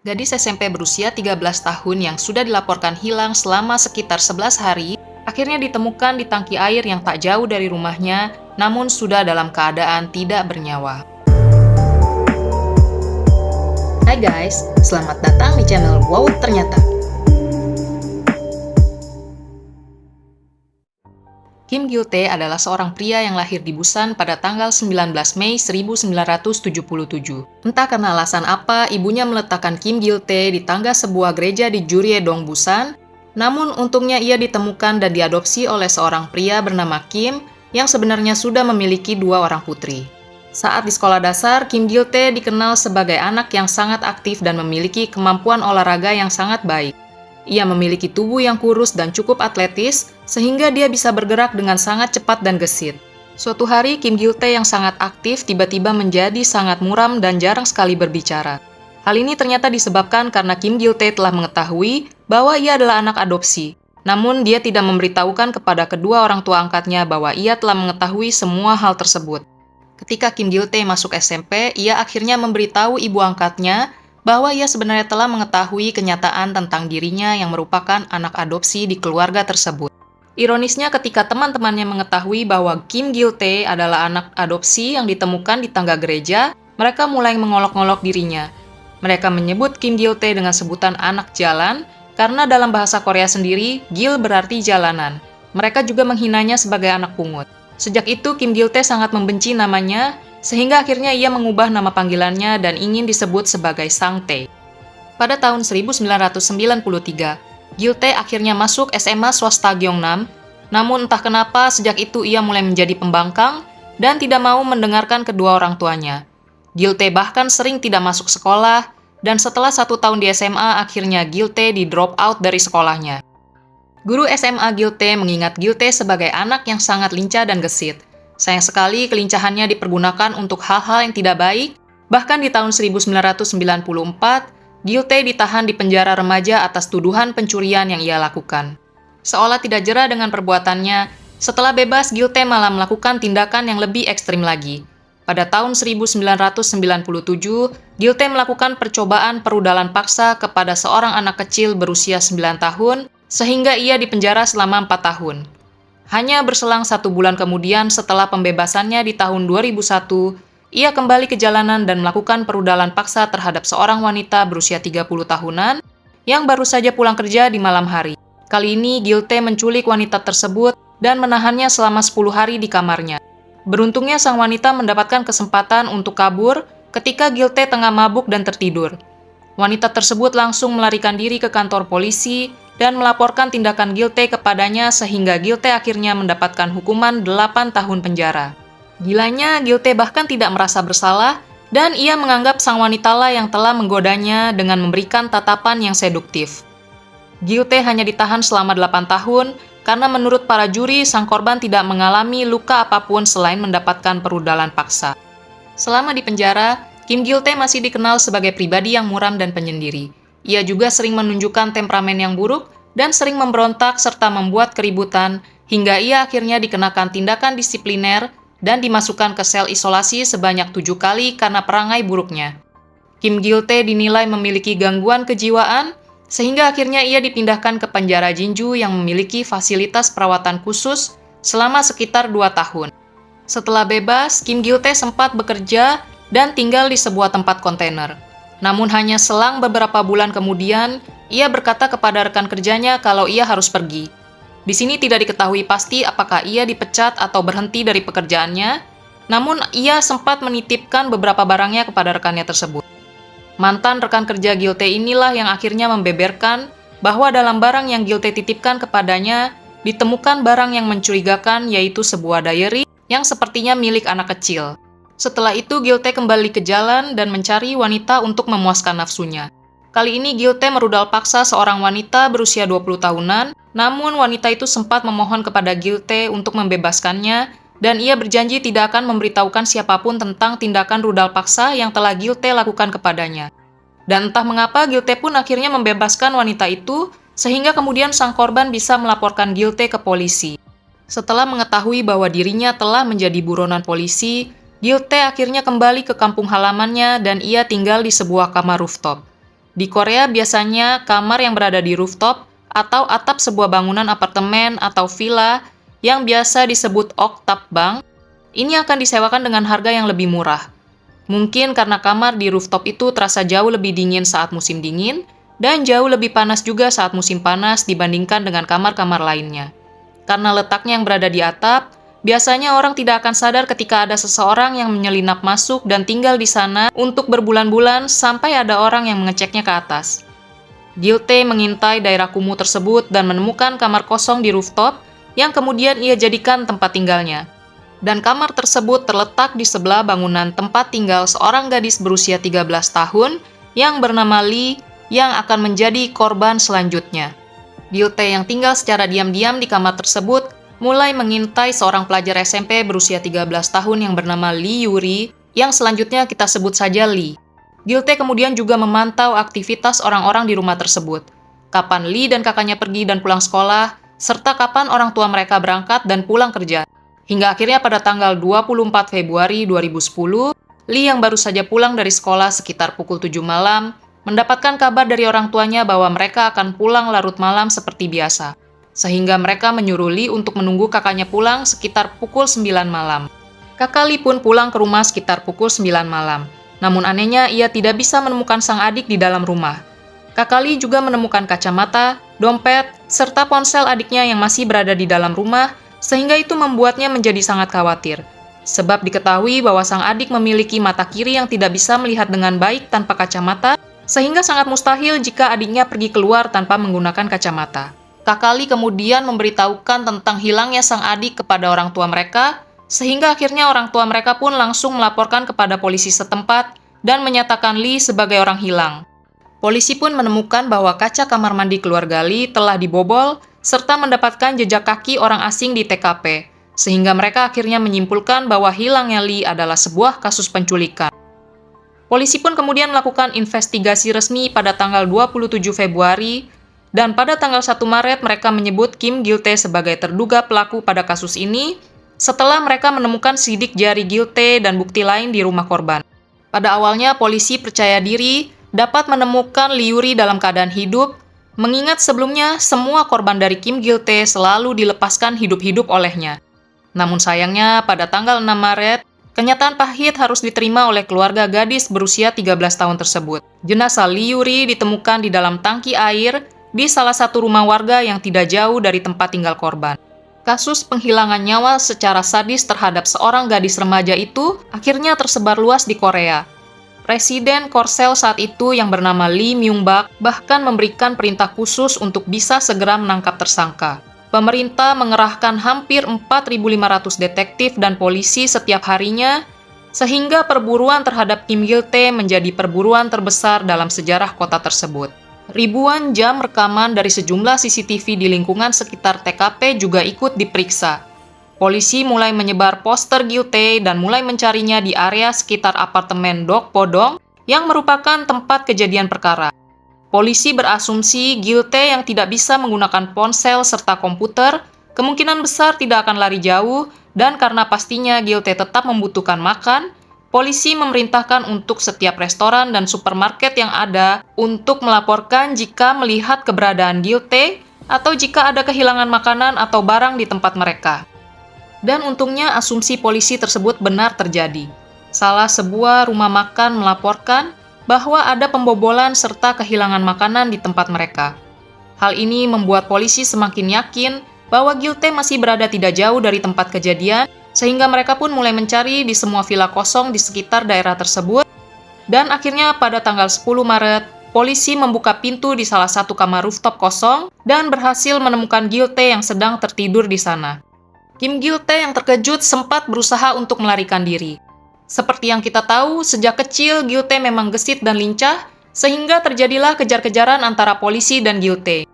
Gadis SMP berusia 13 tahun yang sudah dilaporkan hilang selama sekitar 11 hari, akhirnya ditemukan di tangki air yang tak jauh dari rumahnya, namun sudah dalam keadaan tidak bernyawa. Hai guys, selamat datang di channel Wow Ternyata. Kim Gil-tae adalah seorang pria yang lahir di Busan pada tanggal 19 Mei 1977. Entah karena alasan apa, ibunya meletakkan Kim Gil-tae di tangga sebuah gereja di Jurye-dong, Busan. Namun untungnya ia ditemukan dan diadopsi oleh seorang pria bernama Kim yang sebenarnya sudah memiliki 2 orang putri. Saat di sekolah dasar, Kim Gil-tae dikenal sebagai anak yang sangat aktif dan memiliki kemampuan olahraga yang sangat baik. Ia memiliki tubuh yang kurus dan cukup atletis, sehingga dia bisa bergerak dengan sangat cepat dan gesit. Suatu hari, Kim Gil-tae yang sangat aktif tiba-tiba menjadi sangat muram dan jarang sekali berbicara. Hal ini ternyata disebabkan karena Kim Gil-tae telah mengetahui bahwa ia adalah anak adopsi. Namun, dia tidak memberitahukan kepada kedua orang tua angkatnya bahwa ia telah mengetahui semua hal tersebut. Ketika Kim Gil-tae masuk SMP, ia akhirnya memberitahu ibu angkatnya bahwa ia sebenarnya telah mengetahui kenyataan tentang dirinya yang merupakan anak adopsi di keluarga tersebut. Ironisnya ketika teman-temannya mengetahui bahwa Kim Gil-tae adalah anak adopsi yang ditemukan di tangga gereja, mereka mulai mengolok-olok dirinya. Mereka menyebut Kim Gil-tae dengan sebutan anak jalan, karena dalam bahasa Korea sendiri, Gil berarti jalanan. Mereka juga menghinanya sebagai anak pungut. Sejak itu, Kim Gil-tae sangat membenci namanya, sehingga akhirnya ia mengubah nama panggilannya dan ingin disebut sebagai Sang-tae. Pada tahun 1993, Gil-tae akhirnya masuk SMA swasta Gyeongnam, namun entah kenapa sejak itu ia mulai menjadi pembangkang dan tidak mau mendengarkan kedua orang tuanya. Gil-tae bahkan sering tidak masuk sekolah, dan setelah 1 tahun di SMA, akhirnya Gil-tae di-drop out dari sekolahnya. Guru SMA Gil-tae mengingat Gil-tae sebagai anak yang sangat lincah dan gesit. Sayang sekali kelincahannya dipergunakan untuk hal-hal yang tidak baik. Bahkan di tahun 1994, Gil-tae ditahan di penjara remaja atas tuduhan pencurian yang ia lakukan. Seolah tidak jera dengan perbuatannya, setelah bebas Gil-tae malah melakukan tindakan yang lebih ekstrim lagi. Pada tahun 1997, Gil-tae melakukan percobaan perudalan paksa kepada seorang anak kecil berusia 9 tahun, sehingga ia dipenjara selama 4 tahun. Hanya berselang 1 bulan kemudian setelah pembebasannya di tahun 2001, ia kembali ke jalanan dan melakukan perudalan paksa terhadap seorang wanita berusia 30 tahunan yang baru saja pulang kerja di malam hari. Kali ini Gil-tae menculik wanita tersebut dan menahannya selama 10 hari di kamarnya. Beruntungnya sang wanita mendapatkan kesempatan untuk kabur ketika Gil-tae tengah mabuk dan tertidur. Wanita tersebut langsung melarikan diri ke kantor polisi dan melaporkan tindakan Gil-tae kepadanya sehingga Gil-tae akhirnya mendapatkan hukuman 8 tahun penjara. Gilanya, Gil-tae bahkan tidak merasa bersalah dan ia menganggap sang wanitalah yang telah menggodanya dengan memberikan tatapan yang seduktif. Gil-tae hanya ditahan selama 8 tahun karena menurut para juri sang korban tidak mengalami luka apapun selain mendapatkan perudalan paksa. Selama di penjara, Kim Gil-tae masih dikenal sebagai pribadi yang muram dan penyendiri. Ia juga sering menunjukkan temperamen yang buruk dan sering memberontak serta membuat keributan, hingga ia akhirnya dikenakan tindakan disipliner dan dimasukkan ke sel isolasi sebanyak 7 kali karena perangai buruknya. Kim Gil-tae dinilai memiliki gangguan kejiwaan, sehingga akhirnya ia dipindahkan ke penjara Jinju yang memiliki fasilitas perawatan khusus selama sekitar 2 tahun. Setelah bebas, Kim Gil-tae sempat bekerja dan tinggal di sebuah tempat kontainer. Namun hanya selang beberapa bulan kemudian, ia berkata kepada rekan kerjanya kalau ia harus pergi. Di sini tidak diketahui pasti apakah ia dipecat atau berhenti dari pekerjaannya, namun ia sempat menitipkan beberapa barangnya kepada rekannya tersebut. Mantan rekan kerja Gil-tae inilah yang akhirnya membeberkan bahwa dalam barang yang Gil-tae titipkan kepadanya, ditemukan barang yang mencurigakan yaitu sebuah diary yang sepertinya milik anak kecil. Setelah itu, Gil-tae kembali ke jalan dan mencari wanita untuk memuaskan nafsunya. Kali ini Gil-tae merudal paksa seorang wanita berusia 20 tahunan, namun wanita itu sempat memohon kepada Gil-tae untuk membebaskannya, dan ia berjanji tidak akan memberitahukan siapapun tentang tindakan rudal paksa yang telah Gil-tae lakukan kepadanya. Dan entah mengapa Gil-tae pun akhirnya membebaskan wanita itu, sehingga kemudian sang korban bisa melaporkan Gil-tae ke polisi. Setelah mengetahui bahwa dirinya telah menjadi buronan polisi, Gil-tae akhirnya kembali ke kampung halamannya dan ia tinggal di sebuah kamar rooftop. Di Korea biasanya kamar yang berada di rooftop atau atap sebuah bangunan apartemen atau villa yang biasa disebut oktapbang, ini akan disewakan dengan harga yang lebih murah. Mungkin karena kamar di rooftop itu terasa jauh lebih dingin saat musim dingin, dan jauh lebih panas juga saat musim panas dibandingkan dengan kamar-kamar lainnya. Karena letaknya yang berada di atap, biasanya orang tidak akan sadar ketika ada seseorang yang menyelinap masuk dan tinggal di sana untuk berbulan-bulan sampai ada orang yang mengeceknya ke atas. Gil-tae mengintai daerah kumuh tersebut dan menemukan kamar kosong di rooftop yang kemudian ia jadikan tempat tinggalnya. Dan kamar tersebut terletak di sebelah bangunan tempat tinggal seorang gadis berusia 13 tahun yang bernama Lee yang akan menjadi korban selanjutnya. Gil-tae yang tinggal secara diam-diam di kamar tersebut mulai mengintai seorang pelajar SMP berusia 13 tahun yang bernama Lee Yuri, yang selanjutnya kita sebut saja Lee. Gil-tae kemudian juga memantau aktivitas orang-orang di rumah tersebut. Kapan Lee dan kakaknya pergi dan pulang sekolah, serta kapan orang tua mereka berangkat dan pulang kerja. Hingga akhirnya pada tanggal 24 Februari 2010, Lee yang baru saja pulang dari sekolah sekitar pukul 7 malam, mendapatkan kabar dari orang tuanya bahwa mereka akan pulang larut malam seperti biasa. Sehingga mereka menyuruh Lee untuk menunggu kakaknya pulang sekitar pukul 9 malam. Kakak Lee pun pulang ke rumah sekitar pukul 9 malam. Namun anehnya ia tidak bisa menemukan sang adik di dalam rumah. Kakak Lee juga menemukan kacamata, dompet, serta ponsel adiknya yang masih berada di dalam rumah, sehingga itu membuatnya menjadi sangat khawatir. Sebab diketahui bahwa sang adik memiliki mata kiri yang tidak bisa melihat dengan baik tanpa kacamata, sehingga sangat mustahil jika adiknya pergi keluar tanpa menggunakan kacamata. Kakak Lee kemudian memberitahukan tentang hilangnya sang adik kepada orang tua mereka, sehingga akhirnya orang tua mereka pun langsung melaporkan kepada polisi setempat dan menyatakan Lee sebagai orang hilang. Polisi pun menemukan bahwa kaca kamar mandi keluarga Lee telah dibobol, serta mendapatkan jejak kaki orang asing di TKP, sehingga mereka akhirnya menyimpulkan bahwa hilangnya Lee adalah sebuah kasus penculikan. Polisi pun kemudian melakukan investigasi resmi pada tanggal 27 Februari, dan pada tanggal 1 Maret mereka menyebut Kim Gil-tae sebagai terduga pelaku pada kasus ini, setelah mereka menemukan sidik jari Gil-tae dan bukti lain di rumah korban. Pada awalnya, polisi percaya diri dapat menemukan Lee Yuri dalam keadaan hidup, mengingat sebelumnya semua korban dari Kim Gil-tae selalu dilepaskan hidup-hidup olehnya. Namun sayangnya, pada tanggal 6 Maret, kenyataan pahit harus diterima oleh keluarga gadis berusia 13 tahun tersebut. Jenazah Lee Yuri ditemukan di dalam tangki air di salah satu rumah warga yang tidak jauh dari tempat tinggal korban. Kasus penghilangan nyawa secara sadis terhadap seorang gadis remaja itu akhirnya tersebar luas di Korea. Presiden Korsel saat itu yang bernama Lee Myung-bak bahkan memberikan perintah khusus untuk bisa segera menangkap tersangka. Pemerintah mengerahkan hampir 4.500 detektif dan polisi setiap harinya, sehingga perburuan terhadap Kim Gil-tae menjadi perburuan terbesar dalam sejarah kota tersebut. Ribuan jam rekaman dari sejumlah CCTV di lingkungan sekitar TKP juga ikut diperiksa. Polisi mulai menyebar poster Gil-tae dan mulai mencarinya di area sekitar apartemen Dokpodong yang merupakan tempat kejadian perkara. Polisi berasumsi Gil-tae yang tidak bisa menggunakan ponsel serta komputer kemungkinan besar tidak akan lari jauh, dan karena pastinya Gil-tae tetap membutuhkan makan, polisi memerintahkan untuk setiap restoran dan supermarket yang ada untuk melaporkan jika melihat keberadaan Gil-tae atau jika ada kehilangan makanan atau barang di tempat mereka. Dan untungnya asumsi polisi tersebut benar terjadi. Salah sebuah rumah makan melaporkan bahwa ada pembobolan serta kehilangan makanan di tempat mereka. Hal ini membuat polisi semakin yakin bahwa Gil-tae masih berada tidak jauh dari tempat kejadian, sehingga mereka pun mulai mencari di semua villa kosong di sekitar daerah tersebut, dan akhirnya pada tanggal 10 Maret, polisi membuka pintu di salah satu kamar rooftop kosong dan berhasil menemukan Gil-tae yang sedang tertidur di sana. Kim Gil-tae yang terkejut sempat berusaha untuk melarikan diri. Seperti yang kita tahu, sejak kecil Gil-tae memang gesit dan lincah, sehingga terjadilah kejar-kejaran antara polisi dan Gil-tae.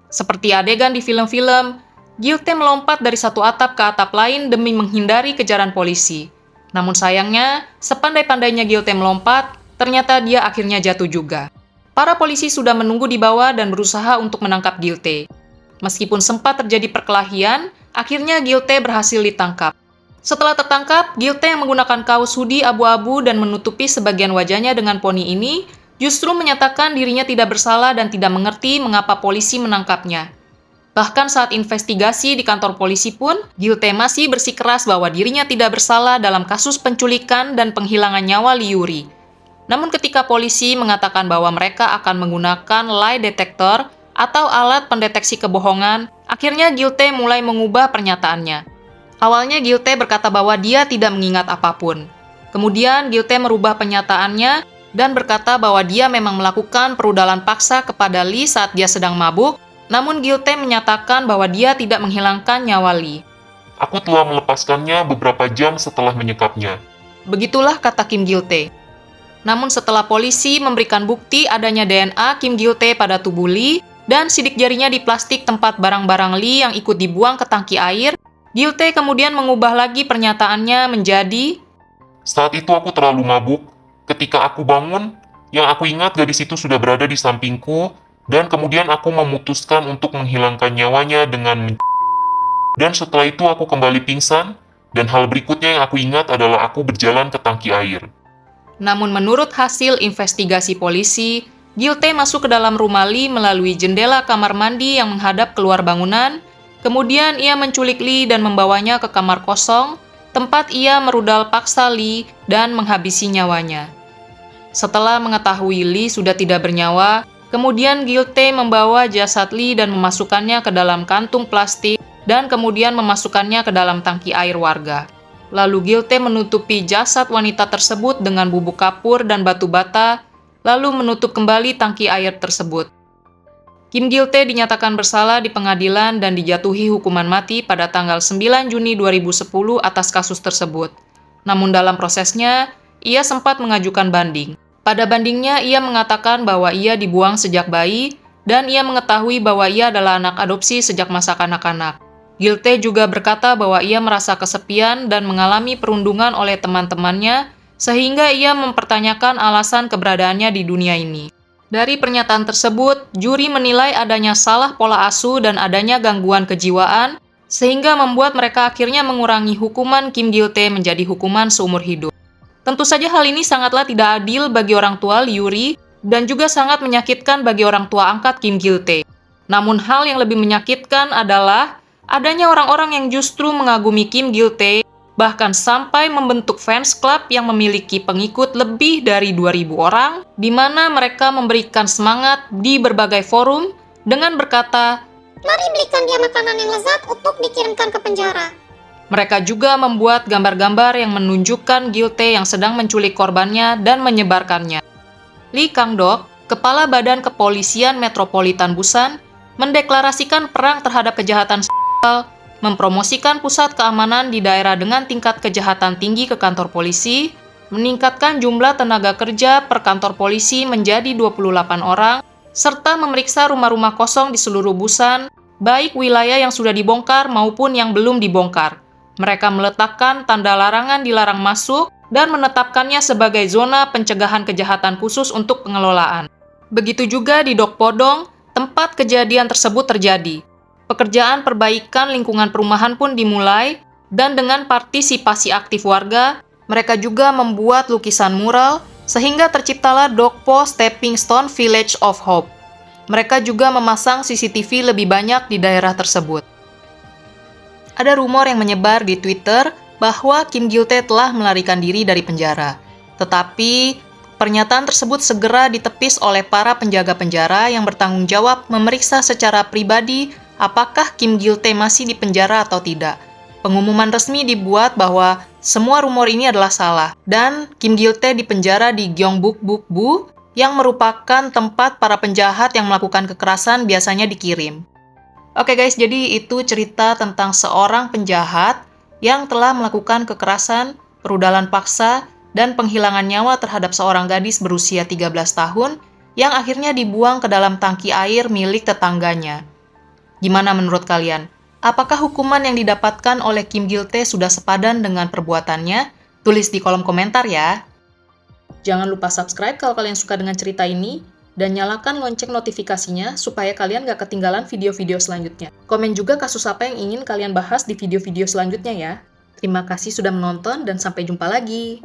Seperti adegan di film-film, Gil-tae melompat dari satu atap ke atap lain demi menghindari kejaran polisi. Namun sayangnya, sepandai-pandainya Gil-tae melompat, ternyata dia akhirnya jatuh juga. Para polisi sudah menunggu di bawah dan berusaha untuk menangkap Gil-tae. Meskipun sempat terjadi perkelahian, akhirnya Gil-tae berhasil ditangkap. Setelah tertangkap, Gil-tae yang menggunakan kaos hoodie abu-abu dan menutupi sebagian wajahnya dengan poni ini justru menyatakan dirinya tidak bersalah dan tidak mengerti mengapa polisi menangkapnya. Bahkan saat investigasi di kantor polisi pun, Gilte masih bersikeras bahwa dirinya tidak bersalah dalam kasus penculikan dan penghilangan nyawa Liuri. Namun ketika polisi mengatakan bahwa mereka akan menggunakan lie detector atau alat pendeteksi kebohongan, akhirnya Gilte mulai mengubah pernyataannya. Awalnya Gilte berkata bahwa dia tidak mengingat apapun. Kemudian Gilte merubah pernyataannya dan berkata bahwa dia memang melakukan perudalan paksa kepada Lee saat dia sedang mabuk, namun Gilte menyatakan bahwa dia tidak menghilangkan nyawa Lee. Aku telah melepaskannya beberapa jam setelah menyekapnya. Begitulah kata Kim Gilte. Namun setelah polisi memberikan bukti adanya DNA Kim Gilte pada tubuh Lee dan sidik jarinya di plastik tempat barang-barang Lee yang ikut dibuang ke tangki air, Gilte kemudian mengubah lagi pernyataannya menjadi, Saat itu aku terlalu mabuk. Ketika aku bangun, yang aku ingat gadis itu sudah berada di sampingku, dan kemudian aku memutuskan untuk menghilangkan nyawanya dengan Dan setelah itu aku kembali pingsan, dan hal berikutnya yang aku ingat adalah aku berjalan ke tangki air. Namun menurut hasil investigasi polisi, Gilte masuk ke dalam rumah Lee melalui jendela kamar mandi yang menghadap keluar bangunan. Kemudian ia menculik Lee dan membawanya ke kamar kosong, tempat ia merudal paksa Lee dan menghabisi nyawanya. Setelah mengetahui Lee sudah tidak bernyawa, kemudian Gilte membawa jasad Lee dan memasukkannya ke dalam kantung plastik dan kemudian memasukkannya ke dalam tangki air warga. Lalu Gilte menutupi jasad wanita tersebut dengan bubuk kapur dan batu bata, lalu menutup kembali tangki air tersebut. Kim Gilte dinyatakan bersalah di pengadilan dan dijatuhi hukuman mati pada tanggal 9 Juni 2010 atas kasus tersebut. Namun dalam prosesnya, ia sempat mengajukan banding. Pada bandingnya, ia mengatakan bahwa ia dibuang sejak bayi, dan ia mengetahui bahwa ia adalah anak adopsi sejak masa kanak-kanak. Gilte juga berkata bahwa ia merasa kesepian dan mengalami perundungan oleh teman-temannya, sehingga ia mempertanyakan alasan keberadaannya di dunia ini. Dari pernyataan tersebut, juri menilai adanya salah pola asuh dan adanya gangguan kejiwaan, sehingga membuat mereka akhirnya mengurangi hukuman Kim Gilte menjadi hukuman seumur hidup. Tentu saja hal ini sangatlah tidak adil bagi orang tua Liuri dan juga sangat menyakitkan bagi orang tua angkat Kim Gilte. Namun hal yang lebih menyakitkan adalah adanya orang-orang yang justru mengagumi Kim Gilte, bahkan sampai membentuk fans club yang memiliki pengikut lebih dari 2.000 orang, di mana mereka memberikan semangat di berbagai forum dengan berkata, "Mari belikan dia makanan yang lezat untuk dikirimkan ke penjara." Mereka juga membuat gambar-gambar yang menunjukkan Gilte yang sedang menculik korbannya dan menyebarkannya. Lee Kang-dok, Kepala Badan Kepolisian Metropolitan Busan, mendeklarasikan perang terhadap kejahatan seksual, mempromosikan pusat keamanan di daerah dengan tingkat kejahatan tinggi ke kantor polisi, meningkatkan jumlah tenaga kerja per kantor polisi menjadi 28 orang, serta memeriksa rumah-rumah kosong di seluruh Busan, baik wilayah yang sudah dibongkar maupun yang belum dibongkar. Mereka meletakkan tanda larangan dilarang masuk dan menetapkannya sebagai zona pencegahan kejahatan khusus untuk pengelolaan. Begitu juga di Dokpodong, tempat kejadian tersebut terjadi. Pekerjaan perbaikan lingkungan perumahan pun dimulai, dan dengan partisipasi aktif warga, mereka juga membuat lukisan mural, sehingga terciptalah Dokpo Stepping Stone Village of Hope. Mereka juga memasang CCTV lebih banyak di daerah tersebut. Ada rumor yang menyebar di Twitter bahwa Kim Gilte telah melarikan diri dari penjara. Tetapi, pernyataan tersebut segera ditepis oleh para penjaga penjara yang bertanggung jawab memeriksa secara pribadi apakah Kim Gilte masih di penjara atau tidak. Pengumuman resmi dibuat bahwa semua rumor ini adalah salah, dan Kim Gilte dipenjara di Gyeongbuk-buk-bu yang merupakan tempat para penjahat yang melakukan kekerasan biasanya dikirim. Oke guys, jadi itu cerita tentang seorang penjahat yang telah melakukan kekerasan, perudalan paksa, dan penghilangan nyawa terhadap seorang gadis berusia 13 tahun yang akhirnya dibuang ke dalam tangki air milik tetangganya. Gimana menurut kalian? Apakah hukuman yang didapatkan oleh Kim Gilte sudah sepadan dengan perbuatannya? Tulis di kolom komentar ya. Jangan lupa subscribe kalau kalian suka dengan cerita ini, dan nyalakan lonceng notifikasinya supaya kalian gak ketinggalan video-video selanjutnya. Komen juga kasus apa yang ingin kalian bahas di video-video selanjutnya ya. Terima kasih sudah menonton dan sampai jumpa lagi.